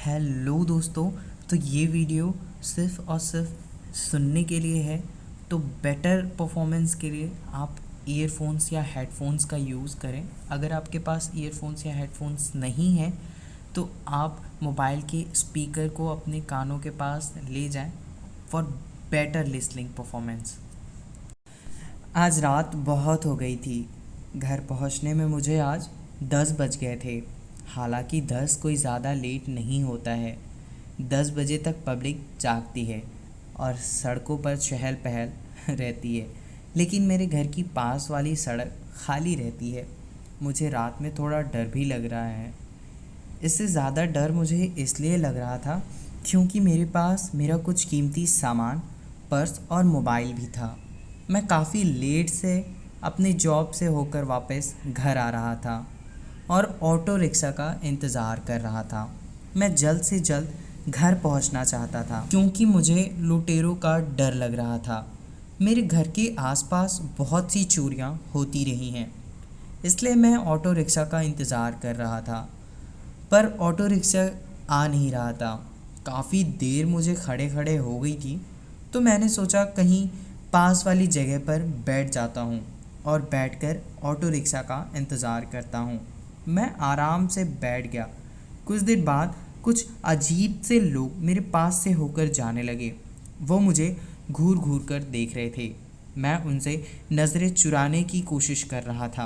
Hello दोस्तों। तो ये वीडियो सिर्फ़ और सिर्फ सुनने के लिए है। तो बेटर परफॉर्मेंस के लिए आप ईयरफोन्स या हेडफोन्स का यूज़ करें। अगर आपके पास ईयरफोन्स या हेडफोन्स नहीं हैं तो आप मोबाइल के स्पीकर को अपने कानों के पास ले जाएं फॉर बेटर लिसनिंग परफॉर्मेंस। आज रात बहुत हो गई थी। घर पहुंचने में मुझे आज 10 बज गए थे। हालांकि 10 कोई ज़्यादा लेट नहीं होता है। 10 बजे तक पब्लिक जागती है और सड़कों पर चहल पहल रहती है, लेकिन मेरे घर की पास वाली सड़क खाली रहती है। मुझे रात में थोड़ा डर भी लग रहा है। इससे ज़्यादा डर मुझे इसलिए लग रहा था क्योंकि मेरे पास मेरा कुछ कीमती सामान, पर्स और मोबाइल भी था। मैं काफ़ी लेट से अपने जॉब से होकर वापस घर आ रहा था और ऑटो रिक्शा का इंतज़ार कर रहा था। मैं जल्द से जल्द घर पहुंचना चाहता था क्योंकि मुझे लुटेरों का डर लग रहा था। मेरे घर के आसपास बहुत सी चोरियां होती रही हैं, इसलिए मैं ऑटो रिक्शा का इंतज़ार कर रहा था, पर ऑटो रिक्शा आ नहीं रहा था। काफ़ी देर मुझे खड़े खड़े हो गई थी, तो मैंने सोचा कहीं पास वाली जगह पर बैठ जाता हूँ और बैठकर ऑटो रिक्शा का इंतज़ार करता हूँ। मैं आराम से बैठ गया। कुछ देर बाद कुछ अजीब से लोग मेरे पास से होकर जाने लगे। वो मुझे घूर घूर कर देख रहे थे। मैं उनसे नज़रें चुराने की कोशिश कर रहा था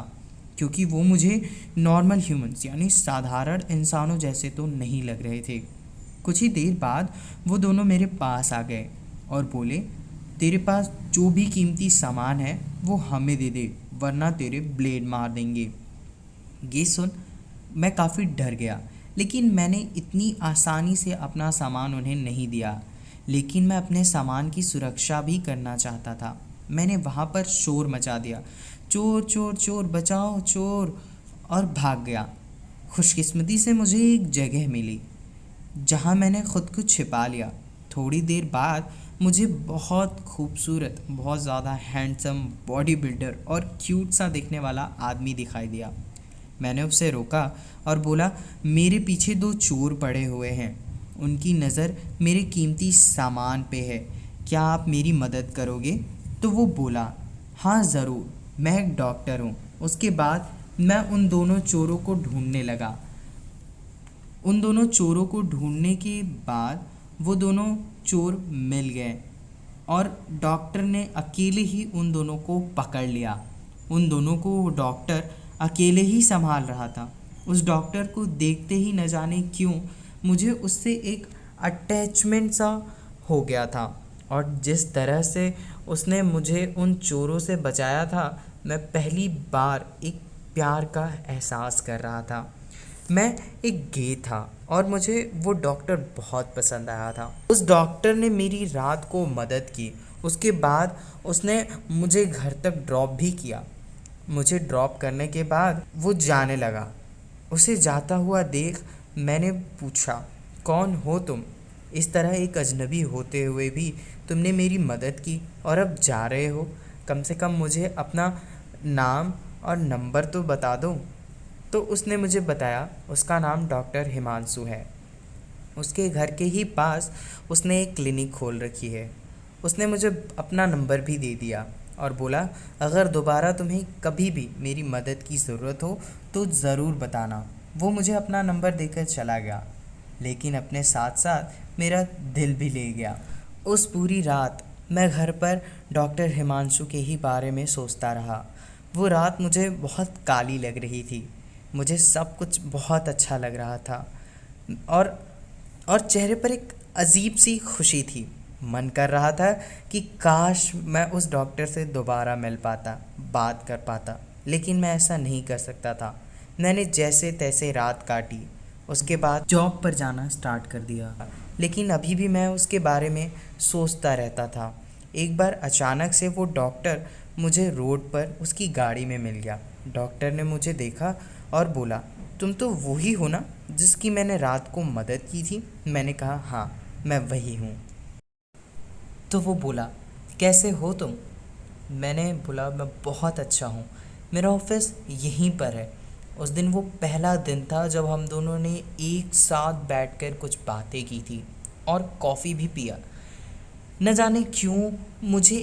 क्योंकि वो मुझे नॉर्मल ह्यूमंस यानी साधारण इंसानों जैसे तो नहीं लग रहे थे। कुछ ही देर बाद वो दोनों मेरे पास आ गए और बोले, तेरे पास जो भी कीमती सामान है वो हमें दे दे, वरना तेरे ब्लेड मार देंगे। ये सुन मैं काफ़ी डर गया, लेकिन मैंने इतनी आसानी से अपना सामान उन्हें नहीं दिया। लेकिन मैं अपने सामान की सुरक्षा भी करना चाहता था। मैंने वहाँ पर शोर मचा दिया, चोर चोर चोर बचाओ चोर, और भाग गया। खुशकिस्मती से मुझे एक जगह मिली जहाँ मैंने ख़ुद को छिपा लिया। थोड़ी देर बाद मुझे बहुत खूबसूरत, बहुत ज़्यादा हैंडसम, बॉडी बिल्डर और क्यूट सा दिखने वाला आदमी दिखाई दिया। मैंने उसे रोका और बोला, मेरे पीछे दो चोर पड़े हुए हैं, उनकी नज़र मेरे कीमती सामान पे है, क्या आप मेरी मदद करोगे? तो वो बोला, हाँ ज़रूर, मैं एक डॉक्टर हूँ। उसके बाद मैं उन दोनों चोरों को ढूंढने लगा। उन दोनों चोरों को ढूंढने के बाद वो दोनों चोर मिल गए और डॉक्टर ने अकेले ही उन दोनों को पकड़ लिया। उन दोनों को वो डॉक्टर अकेले ही संभाल रहा था। उस डॉक्टर को देखते ही न जाने क्यों मुझे उससे एक अटैचमेंट सा हो गया था, और जिस तरह से उसने मुझे उन चोरों से बचाया था, मैं पहली बार एक प्यार का एहसास कर रहा था। मैं एक गे था और मुझे वो डॉक्टर बहुत पसंद आया था। उस डॉक्टर ने मेरी रात को मदद की। उसके बाद उसने मुझे घर तक ड्रॉप भी किया। मुझे ड्रॉप करने के बाद वो जाने लगा। उसे जाता हुआ देख मैंने पूछा, कौन हो तुम? इस तरह एक अजनबी होते हुए भी तुमने मेरी मदद की और अब जा रहे हो। कम से कम मुझे अपना नाम और नंबर तो बता दो। तो उसने मुझे बताया उसका नाम डॉक्टर हिमांशु है। उसके घर के ही पास उसने एक क्लिनिक खोल रखी है। उसने मुझे अपना नंबर भी दे दिया और बोला, अगर दोबारा तुम्हें कभी भी मेरी मदद की ज़रूरत हो तो ज़रूर बताना। वो मुझे अपना नंबर देकर चला गया, लेकिन अपने साथ साथ मेरा दिल भी ले गया। उस पूरी रात मैं घर पर डॉक्टर हिमांशु के ही बारे में सोचता रहा। वो रात मुझे बहुत काली लग रही थी। मुझे सब कुछ बहुत अच्छा लग रहा था और चेहरे पर एक अजीब सी खुशी थी। मन कर रहा था कि काश मैं उस डॉक्टर से दोबारा मिल पाता, बात कर पाता, लेकिन मैं ऐसा नहीं कर सकता था। मैंने जैसे तैसे रात काटी। उसके बाद जॉब पर जाना स्टार्ट कर दिया, लेकिन अभी भी मैं उसके बारे में सोचता रहता था। एक बार अचानक से वो डॉक्टर मुझे रोड पर उसकी गाड़ी में मिल गया। डॉक्टर ने मुझे देखा और बोला, तुम तो वही हो ना जिसकी मैंने रात को मदद की थी? मैंने कहा, हाँ मैं वही हूँ। तो वो बोला, कैसे हो तुम? मैंने बोला, मैं बहुत अच्छा हूँ, मेरा ऑफिस यहीं पर है। उस दिन वो पहला दिन था जब हम दोनों ने एक साथ बैठकर कुछ बातें की थी और कॉफ़ी भी पिया। न जाने क्यों मुझे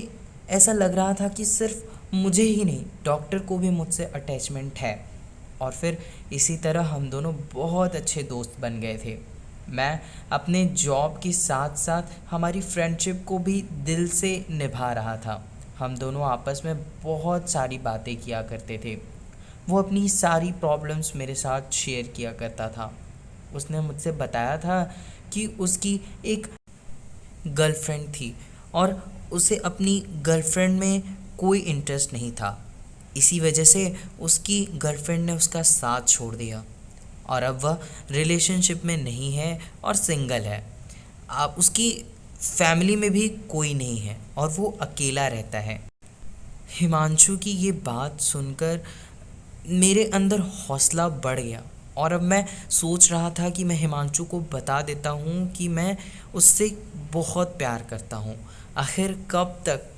ऐसा लग रहा था कि सिर्फ मुझे ही नहीं, डॉक्टर को भी मुझसे अटैचमेंट है। और फिर इसी तरह हम दोनों बहुत अच्छे दोस्त बन गए थे। मैं अपने जॉब के साथ साथ हमारी फ्रेंडशिप को भी दिल से निभा रहा था। हम दोनों आपस में बहुत सारी बातें किया करते थे। वो अपनी सारी प्रॉब्लम्स मेरे साथ शेयर किया करता था। उसने मुझसे बताया था कि उसकी एक गर्लफ्रेंड थी और उसे अपनी गर्लफ्रेंड में कोई इंटरेस्ट नहीं था। इसी वजह से उसकी गर्लफ्रेंड ने उसका साथ छोड़ दिया और अब वह रिलेशनशिप में नहीं है और सिंगल है। अब उसकी फैमिली में भी कोई नहीं है और वो अकेला रहता है। हिमांशु की ये बात सुनकर मेरे अंदर हौसला बढ़ गया और अब मैं सोच रहा था कि मैं हिमांशु को बता देता हूँ कि मैं उससे बहुत प्यार करता हूँ। आखिर कब तक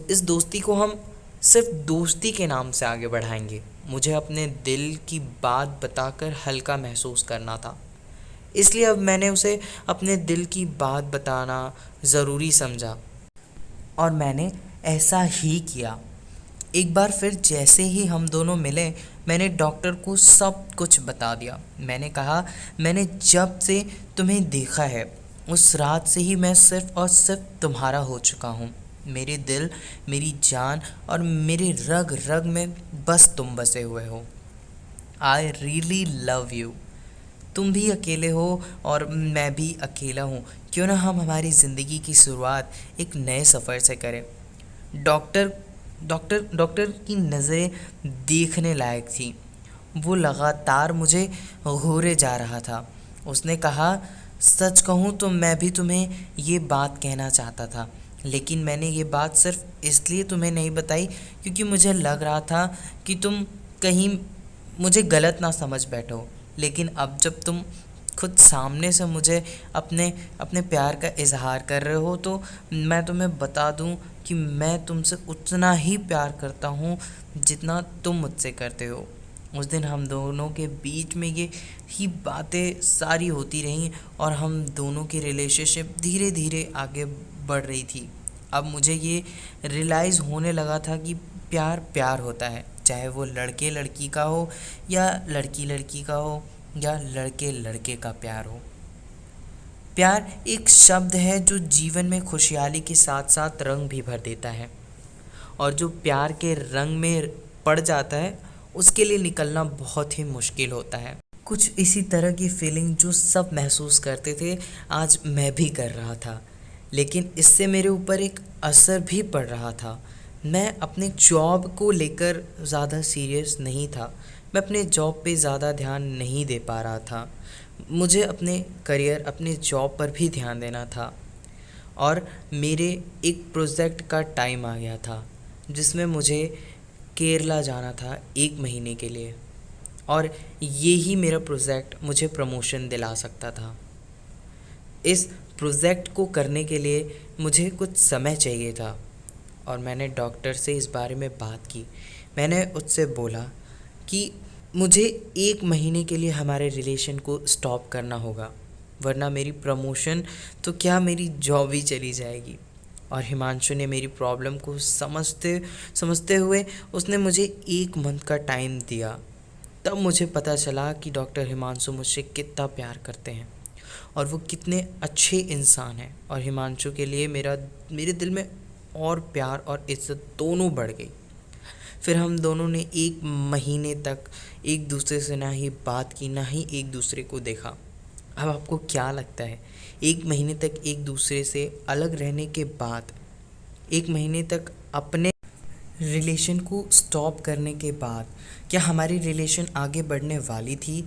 इस दोस्ती को हम सिर्फ दोस्ती के नाम से आगे बढ़ाएंगे। मुझे अपने दिल की बात बताकर हल्का महसूस करना था, इसलिए अब मैंने उसे अपने दिल की बात बताना ज़रूरी समझा और मैंने ऐसा ही किया। एक बार फिर जैसे ही हम दोनों मिले, मैंने डॉक्टर को सब कुछ बता दिया। मैंने कहा, मैंने जब से तुम्हें देखा है उस रात से ही मैं सिर्फ़ और सिर्फ तुम्हारा हो चुका हूँ। मेरे दिल, मेरी जान और मेरे रग रग में बस तुम बसे हुए हो। I really love you. तुम भी अकेले हो और मैं भी अकेला हूँ। क्यों ना हम हमारी ज़िंदगी की शुरुआत एक नए सफ़र से करें। डॉक्टर की नज़रें देखने लायक थी। वो लगातार मुझे घूरे जा रहा था। उसने कहा, सच कहूँ तो मैं भी तुम्हें ये बात कहना चाहता था, लेकिन मैंने ये बात सिर्फ इसलिए तुम्हें नहीं बताई क्योंकि मुझे लग रहा था कि तुम कहीं मुझे गलत ना समझ बैठो। लेकिन अब जब तुम खुद सामने से मुझे अपने प्यार का इजहार कर रहे हो तो मैं तुम्हें बता दूं कि मैं तुमसे उतना ही प्यार करता हूँ जितना तुम मुझसे करते हो। उस दिन हम दोनों के बीच में ये ही बातें सारी होती रहीं और हम दोनों की रिलेशनशिप धीरे धीरे आगे बढ़ रही थी। अब मुझे ये रियलाइज़ होने लगा था कि प्यार प्यार होता है, चाहे वो लड़के लड़की का हो या लड़की लड़की का हो या लड़के लड़के का प्यार हो। प्यार एक शब्द है जो जीवन में खुशहाली के साथ साथ रंग भी भर देता है, और जो प्यार के रंग में पड़ जाता है उसके लिए निकलना बहुत ही मुश्किल होता है। कुछ इसी तरह की फीलिंग जो सब महसूस करते थे आज मैं भी कर रहा था, लेकिन इससे मेरे ऊपर एक असर भी पड़ रहा था। मैं अपने जॉब को लेकर ज़्यादा सीरियस नहीं था। मैं अपने जॉब पे ज़्यादा ध्यान नहीं दे पा रहा था। मुझे अपने करियर, अपने जॉब पर भी ध्यान देना था और मेरे एक प्रोजेक्ट का टाइम आ गया था जिसमें मुझे केरला जाना था 1 महीने के लिए, और ये ही मेरा प्रोजेक्ट मुझे प्रमोशन दिला सकता था। इस प्रोजेक्ट को करने के लिए मुझे कुछ समय चाहिए था और मैंने डॉक्टर से इस बारे में बात की। मैंने उससे बोला कि मुझे 1 महीने के लिए हमारे रिलेशन को स्टॉप करना होगा, वरना मेरी प्रमोशन तो क्या मेरी जॉब ही चली जाएगी। और हिमांशु ने मेरी प्रॉब्लम को समझते हुए उसने मुझे 1 मंथ का टाइम दिया। तब मुझे पता चला कि डॉक्टर हिमांशु मुझसे कितना प्यार करते हैं और वो कितने अच्छे इंसान हैं। और हिमांशु के लिए मेरे दिल में और प्यार और इज्जत दोनों बढ़ गई। फिर हम दोनों ने 1 महीने तक एक दूसरे से ना ही बात की, ना ही एक दूसरे को देखा। अब आपको क्या लगता है, 1 महीने तक एक दूसरे से अलग रहने के बाद, 1 महीने तक अपने रिलेशन को स्टॉप करने के बाद, क्या हमारी रिलेशन आगे बढ़ने वाली थी?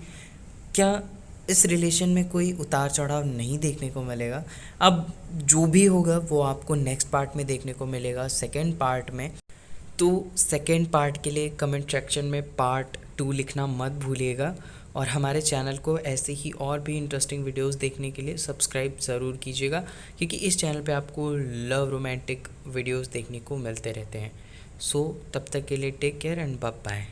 क्या इस रिलेशन में कोई उतार चढ़ाव नहीं देखने को मिलेगा? अब जो भी होगा वो आपको नेक्स्ट पार्ट में देखने को मिलेगा, सेकंड पार्ट में। तो सेकंड पार्ट के लिए कमेंट सेक्शन में पार्ट 2 लिखना मत भूलिएगा, और हमारे चैनल को ऐसे ही और भी इंटरेस्टिंग वीडियोस देखने के लिए सब्सक्राइब ज़रूर कीजिएगा, क्योंकि इस चैनल पे आपको लव रोमांटिक वीडियोस देखने को मिलते रहते हैं। सो तब तक के लिए take care and bye bye.